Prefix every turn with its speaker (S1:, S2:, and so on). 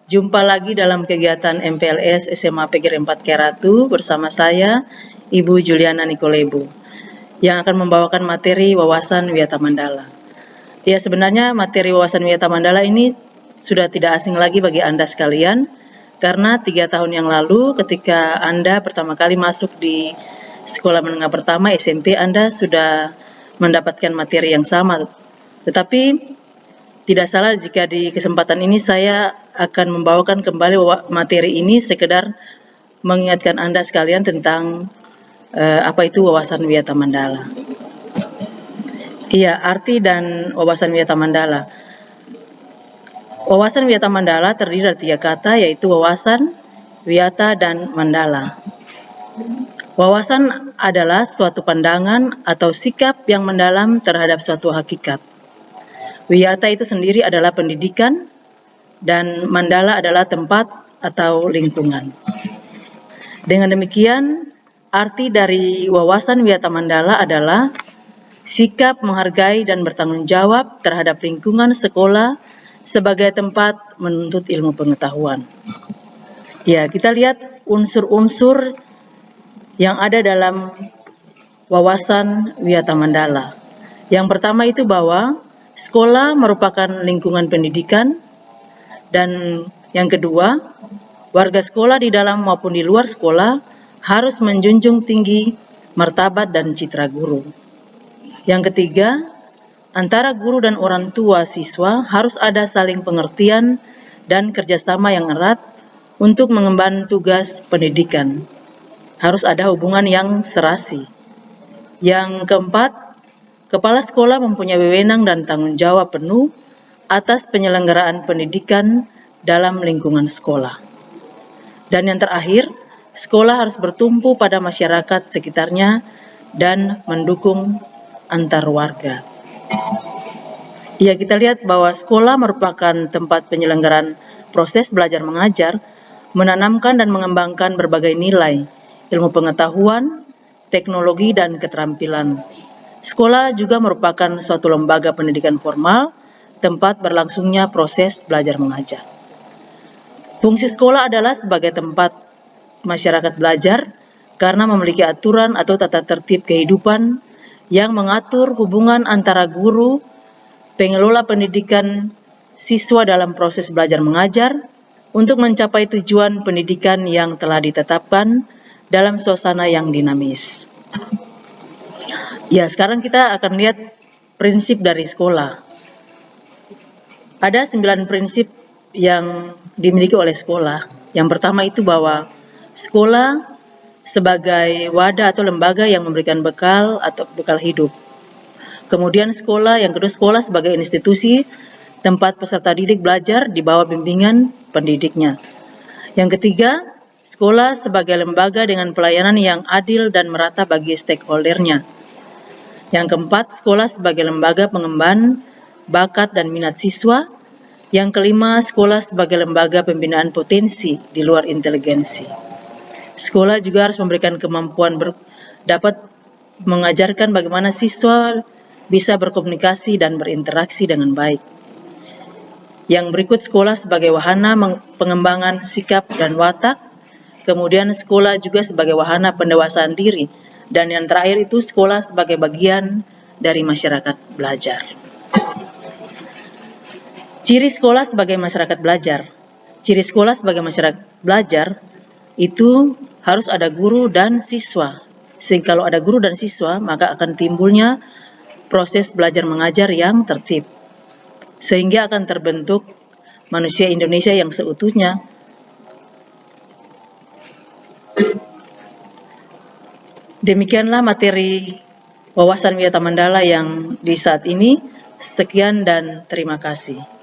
S1: Jumpa lagi dalam kegiatan MPLS SMA PGRI 4 Keratu bersama saya, Ibu Juliana Nikolebu, yang akan membawakan materi wawasan Wiyata Mandala. Ya, sebenarnya materi wawasan Wiyata Mandala ini sudah tidak asing lagi bagi Anda sekalian, karena 3 tahun yang lalu ketika Anda pertama kali masuk di sekolah menengah pertama SMP, Anda sudah mendapatkan materi yang sama. Tetapi tidak salah jika di kesempatan ini saya akan membawakan kembali materi ini sekedar mengingatkan Anda sekalian tentang apa itu wawasan Wiyata Mandala. Iya, arti dan wawasan Wiyata Mandala. Wawasan Wiyata Mandala terdiri dari 3 kata, yaitu wawasan, wiyata, dan mandala. Wawasan adalah suatu pandangan atau sikap yang mendalam terhadap suatu hakikat. Wiyata itu sendiri adalah pendidikan, dan mandala adalah tempat atau lingkungan. Dengan demikian, arti dari wawasan Wiyata Mandala adalah sikap menghargai dan bertanggung jawab terhadap lingkungan sekolah sebagai tempat menuntut ilmu pengetahuan. Ya, kita lihat unsur-unsur yang ada dalam wawasan Wiyata Mandala. Yang pertama itu bahwa sekolah merupakan lingkungan pendidikan, dan yang kedua, warga sekolah di dalam maupun di luar sekolah harus menjunjung tinggi martabat dan citra guru. Yang ketiga, antara guru dan orang tua siswa harus ada saling pengertian dan kerjasama yang erat untuk mengemban tugas pendidikan. Harus ada hubungan yang serasi. Yang keempat, kepala sekolah mempunyai wewenang dan tanggung jawab penuh atas penyelenggaraan pendidikan dalam lingkungan sekolah. Dan yang terakhir, sekolah harus bertumpu pada masyarakat sekitarnya dan mendukung antar warga. Ya, kita lihat bahwa sekolah merupakan tempat penyelenggaraan proses belajar mengajar, menanamkan dan mengembangkan berbagai nilai, ilmu pengetahuan, teknologi, dan keterampilan. Sekolah juga merupakan suatu lembaga pendidikan formal, tempat berlangsungnya proses belajar mengajar. Fungsi sekolah adalah sebagai tempat masyarakat belajar karena memiliki aturan atau tata tertib kehidupan yang mengatur hubungan antara guru, pengelola pendidikan, siswa dalam proses belajar mengajar untuk mencapai tujuan pendidikan yang telah ditetapkan dalam suasana yang dinamis. Ya, sekarang kita akan lihat prinsip dari sekolah. Ada 9 prinsip yang dimiliki oleh sekolah. Yang pertama itu bahwa sekolah sebagai wadah atau lembaga yang memberikan bekal atau bekal hidup. Kemudian yang kedua, sekolah sebagai institusi tempat peserta didik belajar di bawah bimbingan pendidiknya. Yang ketiga, sekolah sebagai lembaga dengan pelayanan yang adil dan merata bagi stakeholdernya. Yang keempat, sekolah sebagai lembaga pengemban bakat dan minat siswa. Yang kelima, sekolah sebagai lembaga pembinaan potensi di luar inteligensi. Sekolah juga harus memberikan kemampuan dapat mengajarkan bagaimana siswa bisa berkomunikasi dan berinteraksi dengan baik. Yang berikut, sekolah sebagai wahana pengembangan sikap dan watak. Kemudian sekolah juga sebagai wahana pendewasaan diri. Dan yang terakhir itu sekolah sebagai bagian dari masyarakat belajar. Ciri sekolah sebagai masyarakat belajar. Ciri sekolah sebagai masyarakat belajar itu harus ada guru dan siswa. Sehingga kalau ada guru dan siswa, maka akan timbulnya proses belajar mengajar yang tertib. Sehingga akan terbentuk manusia Indonesia yang seutuhnya. Demikianlah materi wawasan Wiyata Mandala yang di saat ini. Sekian dan terima kasih.